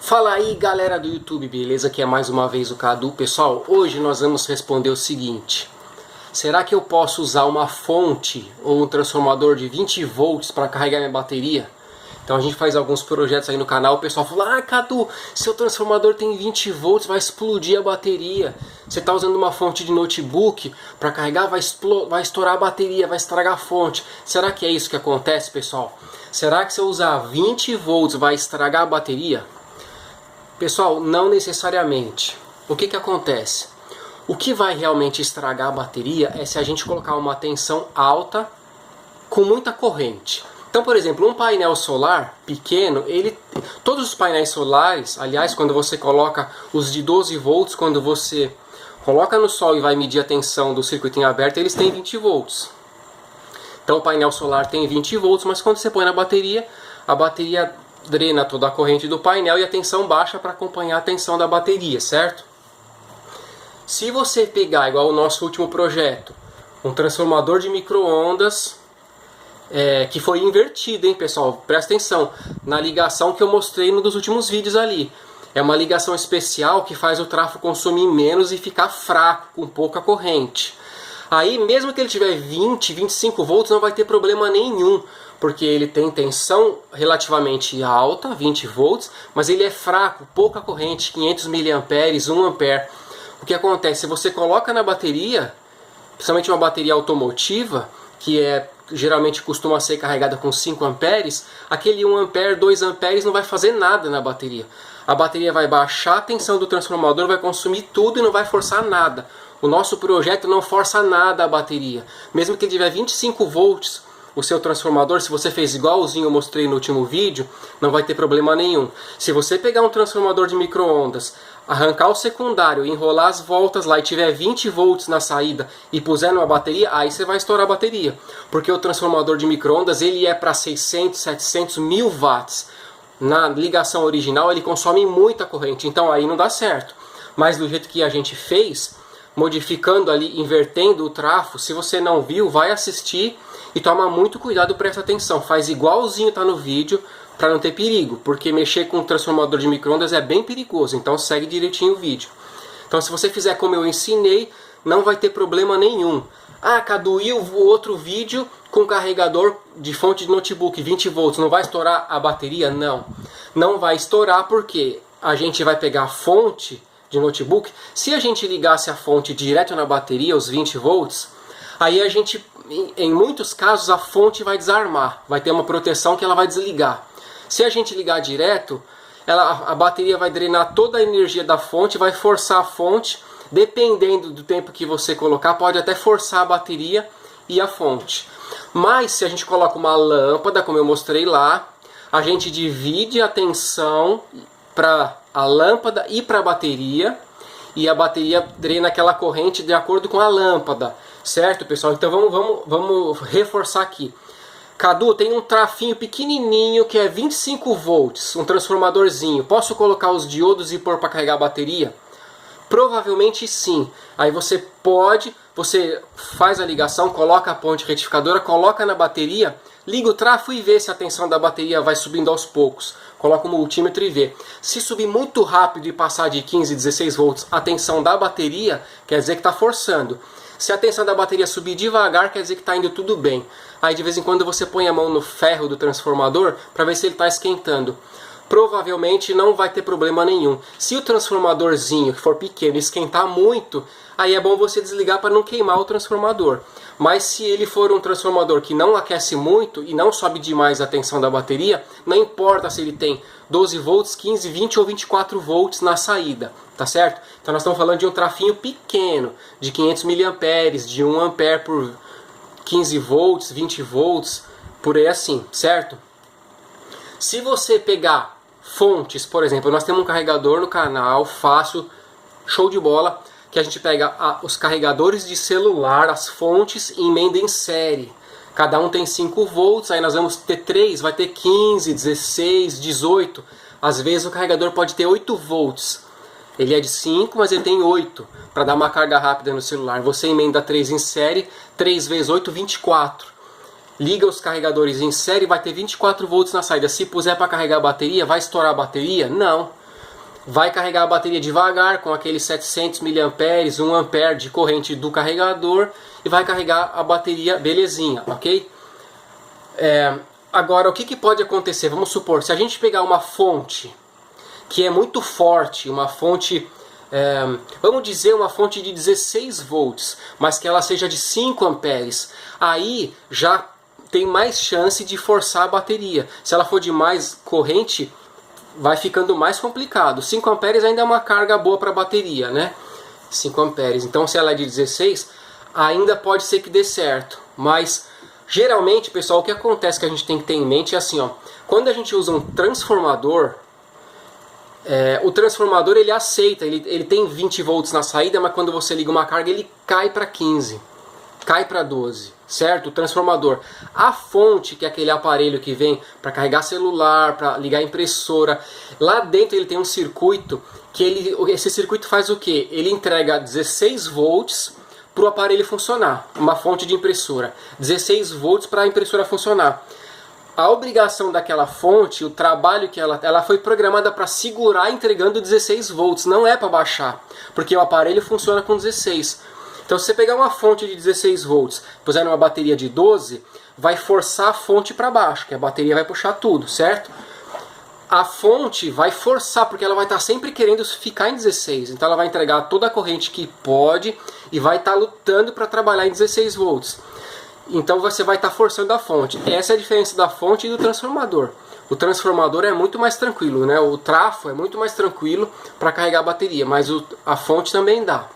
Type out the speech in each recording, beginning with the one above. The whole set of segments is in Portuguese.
Fala aí galera do YouTube, beleza? Aqui é mais uma vez o Cadu. Pessoal, hoje nós vamos responder o seguinte: será que eu posso usar uma fonte ou um transformador de 20 volts para carregar minha bateria? Então a gente faz alguns projetos aí no canal, o pessoal fala: ah, Cadu, seu transformador tem 20 volts, vai explodir a bateria. Você está usando uma fonte de notebook para carregar, vai estourar a bateria, vai estragar a fonte. Será que é isso que acontece, pessoal? Será que se eu usar 20 volts vai estragar a bateria? Pessoal, não necessariamente. O que acontece? O que vai realmente estragar a bateria é se a gente colocar uma tensão alta com muita corrente. Então, por exemplo, um painel solar pequeno, todos os painéis solares, aliás, quando você coloca os de 12 volts, quando você coloca no sol e vai medir a tensão do circuitinho aberto, eles têm 20 volts. Então o painel solar tem 20 volts, mas quando você põe na bateria, a bateria drena toda a corrente do painel e a tensão baixa para acompanhar a tensão da bateria, certo? Se você pegar, igual o nosso último projeto, um transformador de micro-ondas, que foi invertido, hein, pessoal? Presta atenção na ligação que eu mostrei num dos últimos vídeos ali. É uma ligação especial que faz o trafo consumir menos e ficar fraco, com pouca corrente. Aí, mesmo que ele tiver 20, 25 volts, não vai ter problema nenhum, porque ele tem tensão relativamente alta, 20 volts, mas ele é fraco, pouca corrente, 500 mA, 1 ampere. O que acontece? Se você coloca na bateria, principalmente uma bateria automotiva, que geralmente costuma ser carregada com 5 amperes, aquele 1 ampere, 2 amperes não vai fazer nada na bateria. A bateria vai baixar a tensão do transformador, vai consumir tudo e não vai forçar nada. O nosso projeto não força nada a bateria. Mesmo que ele tiver 25 volts, o seu transformador, se você fez igualzinho eu mostrei no último vídeo, não vai ter problema nenhum. Se você pegar um transformador de micro-ondas, arrancar o secundário, enrolar as voltas lá e tiver 20 volts na saída e puser numa bateria, aí você vai estourar a bateria. Porque o transformador de micro-ondas ele é para 600, 700, 1000 watts. Na ligação original ele consome muita corrente, então aí não dá certo. Mas do jeito que a gente fez, modificando ali, invertendo o trafo, se você não viu, vai assistir e toma muito cuidado, presta atenção. Faz igualzinho tá no vídeo para não ter perigo, porque mexer com um transformador de micro-ondas é bem perigoso, então segue direitinho o vídeo. Então se você fizer como eu ensinei, não vai ter problema nenhum. Ah, Cadu, e o outro vídeo com carregador de fonte de notebook, 20 volts, não vai estourar a bateria? Não, não vai estourar porque a gente vai pegar a fonte de notebook. Se a gente ligasse a fonte direto na bateria, os 20 volts, aí a gente, em muitos casos, a fonte vai desarmar, vai ter uma proteção que ela vai desligar. Se a gente ligar direto, a bateria vai drenar toda a energia da fonte, vai forçar a fonte, dependendo do tempo que você colocar, pode até forçar a bateria e a fonte. Mas se a gente coloca uma lâmpada, como eu mostrei lá, a gente divide a tensão para a lâmpada e para a bateria, e a bateria drena aquela corrente de acordo com a lâmpada, certo, pessoal? Então vamos reforçar aqui. Cadu, tem um trafinho pequenininho que é 25 volts, um transformadorzinho. Posso colocar os diodos e pôr para carregar a bateria? Provavelmente sim. Aí você faz a ligação, coloca a ponte retificadora, coloca na bateria, liga o trafo e vê se a tensão da bateria vai subindo aos poucos. Coloca o multímetro e vê. Se subir muito rápido e passar de 15, 16 volts, a tensão da bateria quer dizer que está forçando. Se a tensão da bateria subir devagar, quer dizer que está indo tudo bem. Aí de vez em quando você põe a mão no ferro do transformador para ver se ele está esquentando. Provavelmente não vai ter problema nenhum. Se o transformadorzinho, que for pequeno, esquentar muito, aí é bom você desligar para não queimar o transformador. Mas se ele for um transformador que não aquece muito e não sobe demais a tensão da bateria, não importa se ele tem 12 volts, 15, 20 ou 24 volts na saída, tá certo? Então nós estamos falando de um trafinho pequeno, de 500 mA, de 1 ampere por 15 volts, 20 volts, por aí assim, certo? Se você pegar fontes, por exemplo, nós temos um carregador no canal, fácil, show de bola, que a gente pega os carregadores de celular, as fontes e emenda em série. Cada um tem 5 volts, aí nós vamos ter 3, vai ter 15, 16, 18. Às vezes o carregador pode ter 8 volts. Ele é de 5, mas ele tem 8, para dar uma carga rápida no celular. Você emenda 3 em série, 3 vezes 8, 24. liga os carregadores em série, vai ter 24 volts na saída. Se puser para carregar a bateria, vai estourar a bateria? Não. vai carregar a bateria devagar com aqueles 700 mAh, 1 ampere de corrente do carregador e vai carregar a bateria belezinha, ok? Agora, o que pode acontecer? Vamos supor, se a gente pegar uma fonte que é muito forte, uma fonte, vamos dizer uma fonte de 16 volts, mas que ela seja de 5 amperes, aí já tem mais chance de forçar a bateria. Se ela for de mais corrente, vai ficando mais complicado. 5 amperes ainda é uma carga boa para a bateria, né? 5 amperes. Então, se ela é de 16, ainda pode ser que dê certo. Mas, geralmente, pessoal, o que acontece que a gente tem que ter em mente é assim, ó. Quando a gente usa um transformador, o transformador ele aceita, ele tem 20 volts na saída, mas quando você liga uma carga, ele cai para 15, cai para 12. Certo? O transformador. A fonte, que é aquele aparelho que vem para carregar celular, para ligar impressora, lá dentro ele tem um circuito que esse circuito faz o que? Ele entrega 16 volts para o aparelho funcionar, uma fonte de impressora. 16 volts para a impressora funcionar. A obrigação daquela fonte, o trabalho que ela foi programada para segurar entregando 16 volts, não é para baixar, porque o aparelho funciona com 16. Então, se você pegar uma fonte de 16 volts, puser numa bateria de 12, vai forçar a fonte para baixo, que a bateria vai puxar tudo, certo? A fonte vai forçar, porque ela vai estar sempre querendo ficar em 16. Então, ela vai entregar toda a corrente que pode e vai estar lutando para trabalhar em 16 volts. Então, você vai estar forçando a fonte. Essa é a diferença da fonte e do transformador. O transformador é muito mais tranquilo, né? O trafo é muito mais tranquilo para carregar a bateria, mas a fonte também dá.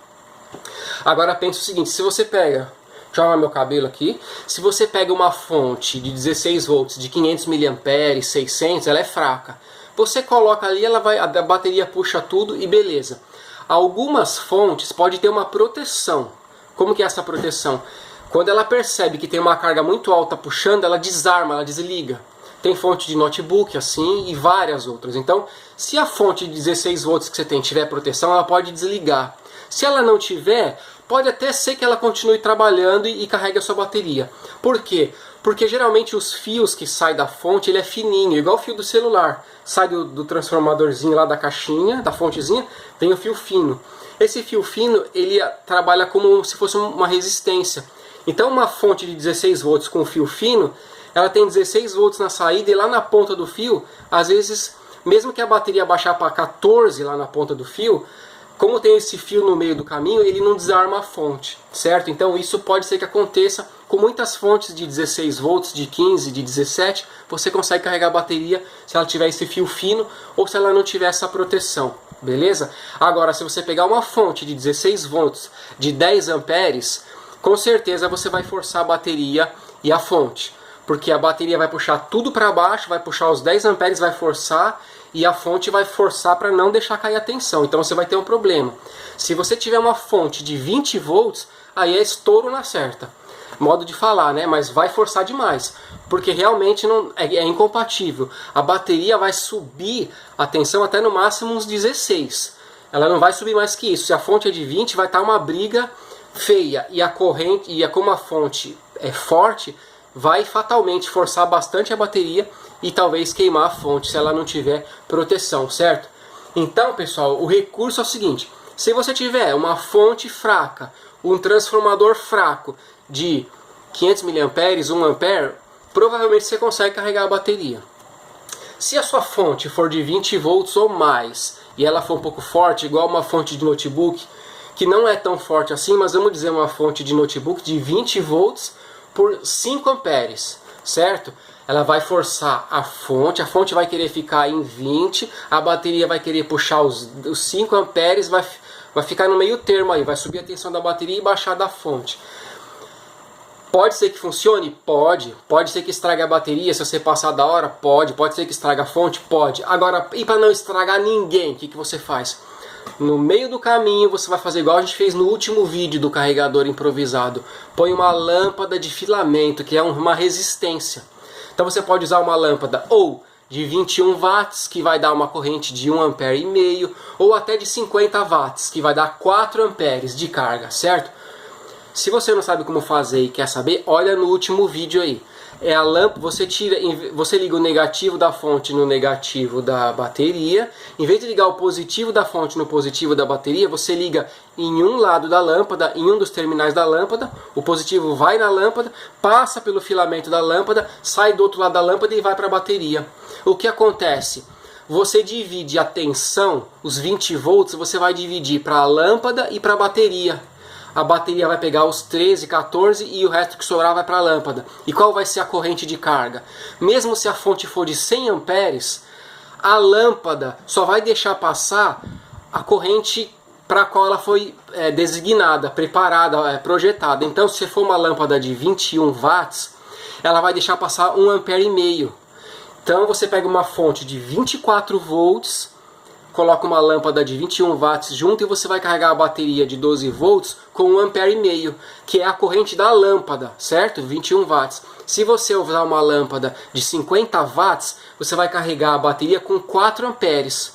Agora pensa o seguinte, se você pega, deixa eu arrumar meu cabelo aqui, se você pega uma fonte de 16 volts, de 500 mAh, 600, ela é fraca. Você coloca ali, a bateria puxa tudo e beleza. Algumas fontes podem ter uma proteção. Como que é essa proteção? Quando ela percebe que tem uma carga muito alta puxando, ela desarma, ela desliga. Tem fonte de notebook assim e várias outras. Então, se a fonte de 16 volts que você tem tiver proteção, ela pode desligar. Se ela não tiver, pode até ser que ela continue trabalhando e carregue a sua bateria. Por quê? Porque geralmente os fios que saem da fonte, ele é fininho, igual o fio do celular. Sai do transformadorzinho lá da caixinha, da fontezinha, vem o fio fino. Esse fio fino, ele trabalha como se fosse uma resistência. Então uma fonte de 16 volts com fio fino, ela tem 16 volts na saída e lá na ponta do fio, às vezes, mesmo que a bateria baixar para 14 lá na ponta do fio, como tem esse fio no meio do caminho, ele não desarma a fonte, certo? Então isso pode ser que aconteça com muitas fontes de 16 volts, de 15, de 17, você consegue carregar a bateria se ela tiver esse fio fino ou se ela não tiver essa proteção, beleza? Agora, se você pegar uma fonte de 16 volts, de 10 amperes, com certeza você vai forçar a bateria e a fonte, porque a bateria vai puxar tudo para baixo, vai puxar os 10 amperes, vai forçar, e a fonte vai forçar para não deixar cair a tensão. Então você vai ter um problema. Se você tiver uma fonte de 20 volts, aí é estouro na certa. Modo de falar, né? Mas vai forçar demais. Porque realmente é incompatível. A bateria vai subir a tensão até no máximo uns 16. Ela não vai subir mais que isso. Se a fonte é de 20, vai estar uma briga feia. E a corrente, como a fonte é forte, vai fatalmente forçar bastante a bateria e talvez queimar a fonte se ela não tiver proteção, certo? Então, pessoal, o recurso é o seguinte: se você tiver uma fonte fraca, um transformador fraco de 500 mAh, 1 ampere, provavelmente você consegue carregar a bateria. Se a sua fonte for de 20 volts ou mais e ela for um pouco forte, igual uma fonte de notebook, que não é tão forte assim, mas vamos dizer uma fonte de notebook de 20 volts por 5 amperes, certo? Ela vai forçar a fonte vai querer ficar em 20, a bateria vai querer puxar os 5 amperes, vai ficar no meio termo aí, vai subir a tensão da bateria e baixar da fonte. Pode ser que funcione? Pode. Pode ser que estrague a bateria se você passar da hora? Pode. Pode ser que estrague a fonte? Pode. Agora, e para não estragar ninguém, o que você faz? No meio do caminho você vai fazer igual a gente fez no último vídeo do carregador improvisado. Põe uma lâmpada de filamento, que é uma resistência. Então você pode usar uma lâmpada ou de 21 watts, que vai dar uma corrente de 1,5 ampere, ou até de 50 watts, que vai dar 4 amperes de carga, certo? Se você não sabe como fazer e quer saber, olha no último vídeo aí. é a lâmpada, você liga o negativo da fonte no negativo da bateria. Em vez de ligar o positivo da fonte no positivo da bateria, você liga em um lado da lâmpada, em um dos terminais da lâmpada. O positivo vai na lâmpada, passa pelo filamento da lâmpada, sai do outro lado da lâmpada e vai para a bateria. O que acontece? Você divide a tensão, os 20 volts, você vai dividir para a lâmpada e para a bateria. A bateria vai pegar os 13, 14 e o resto que sobrar vai para a lâmpada. E qual vai ser a corrente de carga? Mesmo se a fonte for de 100 amperes, a lâmpada só vai deixar passar a corrente para a qual ela foi designada, preparada, projetada. Então, se for uma lâmpada de 21 watts, ela vai deixar passar 1,5 ampere. Então, você pega uma fonte de 24 volts, coloca uma lâmpada de 21 watts junto e você vai carregar a bateria de 12 volts com 1,5 ampere, que é a corrente da lâmpada, certo? 21 watts. Se você usar uma lâmpada de 50 watts, você vai carregar a bateria com 4 amperes,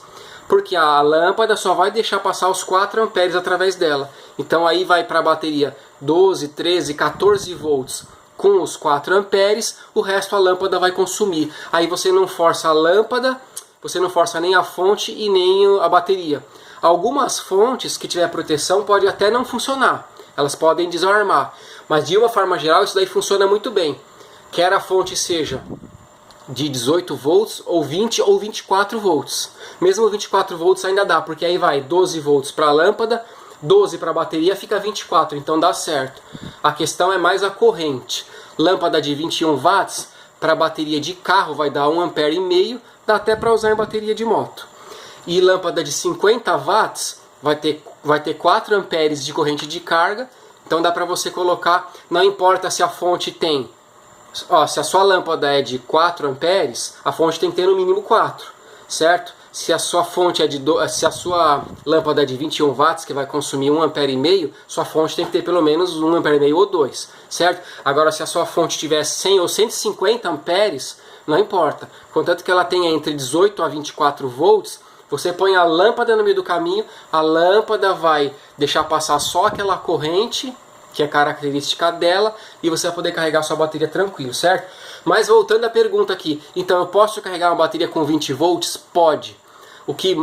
porque a lâmpada só vai deixar passar os 4 amperes através dela. Então aí vai para a bateria 12, 13, 14 volts com os 4 amperes, o resto a lâmpada vai consumir. Aí você não força a lâmpada, você não força nem a fonte e nem a bateria. Algumas fontes que tiver proteção pode até não funcionar. Elas podem desarmar. Mas de uma forma geral isso daí funciona muito bem. Quer a fonte seja de 18 volts, ou 20 ou 24 volts. Mesmo 24 volts ainda dá, porque aí vai 12 volts para a lâmpada, 12 para a bateria, fica 24, então dá certo. A questão é mais a corrente. Lâmpada de 21 watts, para bateria de carro vai dar 1,5 ampere, dá até para usar em bateria de moto. E lâmpada de 50 watts vai ter 4 amperes de corrente de carga, então dá para você colocar, não importa se a fonte tem, se a sua lâmpada é de 4 amperes, a fonte tem que ter no mínimo 4, certo? Se a sua fonte é se a sua lâmpada é de 21 watts, que vai consumir 1,5 ampere, sua fonte tem que ter pelo menos 1,5 ampere ou 2, certo? Agora, se a sua fonte tiver 100 ou 150 amperes, não importa. Contanto que ela tenha entre 18 a 24 volts, você põe a lâmpada no meio do caminho, a lâmpada vai deixar passar só aquela corrente, que é característica dela, e você vai poder carregar sua bateria tranquilo, certo? Mas voltando à pergunta aqui, então eu posso carregar uma bateria com 20 volts? Pode. O que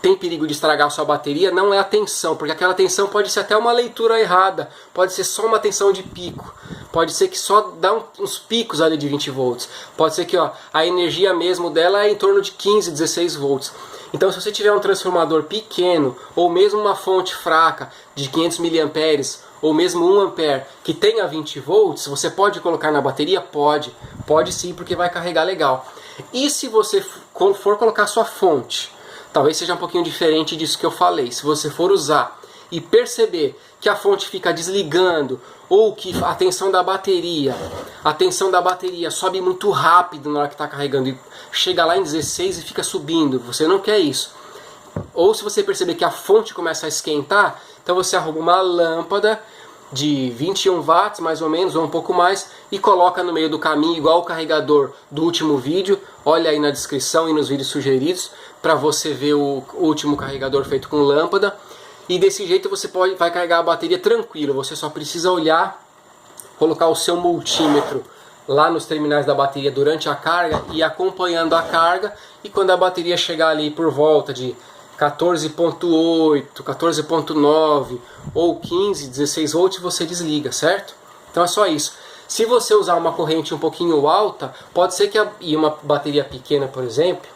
tem perigo de estragar a sua bateria não é a tensão, porque aquela tensão pode ser até uma leitura errada, pode ser só uma tensão de pico, pode ser que só dá uns picos ali de 20 volts, pode ser que a energia mesmo dela é em torno de 15, 16 volts. Então se você tiver um transformador pequeno, ou mesmo uma fonte fraca de 500 miliamperes, ou mesmo 1 ampere, que tenha 20 volts, você pode colocar na bateria? Pode sim, porque vai carregar legal. E se você for colocar sua fonte, talvez seja um pouquinho diferente disso que eu falei, se você for usar e perceber que a fonte fica desligando, ou que a tensão da bateria sobe muito rápido na hora que está carregando, e chega lá em 16 e fica subindo, você não quer isso. Ou se você perceber que a fonte começa a esquentar, então você arruma uma lâmpada de 21 watts mais ou menos, ou um pouco mais, e coloca no meio do caminho, igual o carregador do último vídeo. Olha aí na descrição e nos vídeos sugeridos para você ver o último carregador feito com lâmpada. E desse jeito você vai carregar a bateria tranquilo. Você só precisa olhar, colocar o seu multímetro lá nos terminais da bateria durante a carga e acompanhando a carga, e quando a bateria chegar ali por volta de 14.8, 14.9 ou 15, 16 volts, você desliga, certo? Então é só isso. Se você usar uma corrente um pouquinho alta, pode ser que e uma bateria pequena, por exemplo,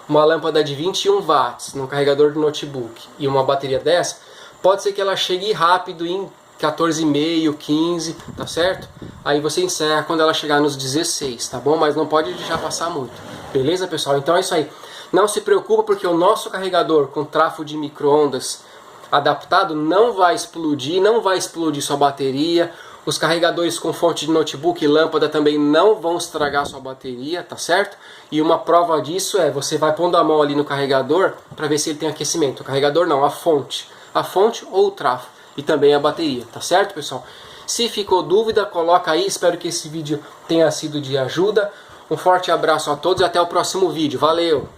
uma lâmpada de 21 watts no carregador do notebook e uma bateria dessa, pode ser que ela chegue rápido em 14,5, 15, tá certo? Aí você encerra quando ela chegar nos 16, tá bom? Mas não pode deixar passar muito. Beleza, pessoal? Então é isso aí. Não se preocupa, porque o nosso carregador com trafo de micro-ondas adaptado não vai explodir sua bateria. Os carregadores com fonte de notebook e lâmpada também não vão estragar sua bateria, tá certo? E uma prova disso é, você vai pondo a mão ali no carregador para ver se ele tem aquecimento. O carregador não, a fonte ou o trafo, e também a bateria, tá certo, pessoal? Se ficou dúvida, coloca aí. Espero que esse vídeo tenha sido de ajuda. Um forte abraço a todos e até o próximo vídeo. Valeu!